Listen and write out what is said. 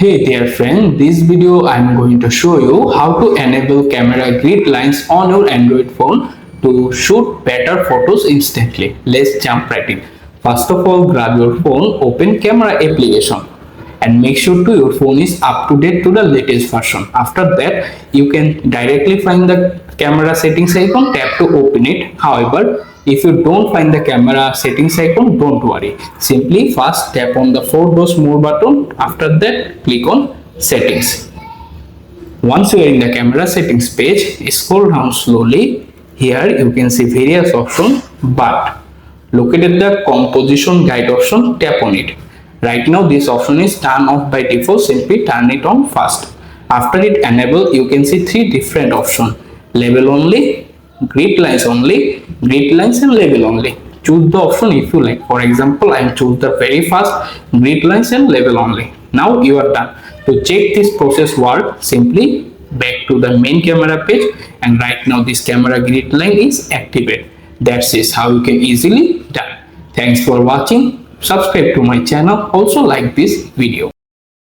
Hey there friend, this video I am going to show you how to enable camera grid lines on your Android phone to shoot better photos instantly. Let's jump right in. First of all, grab your phone, open camera application and make sure your phone is up to date to the latest version. After that, you can directly find the camera settings icon, tap to open it. However, if you don't find the camera settings icon, don't worry. Simply first tap on the 4 dots more button. After that, click on settings. Once you are in the camera settings page, scroll down slowly. Here you can see various options, but located the composition guide option, tap on it. Right now this option is turned off by default, simply turn it on first. After it enable, you can see 3 different options: label only, grid lines only, grid lines and label only. Choose the option if you like. For example, I am choose the very first, grid lines and label only. Now you are done. To check this process work, simply back to the main camera page, and right now this camera grid line is activated. That's is how you can easily done. Thanks for watching. Subscribe to my channel. Also like this video.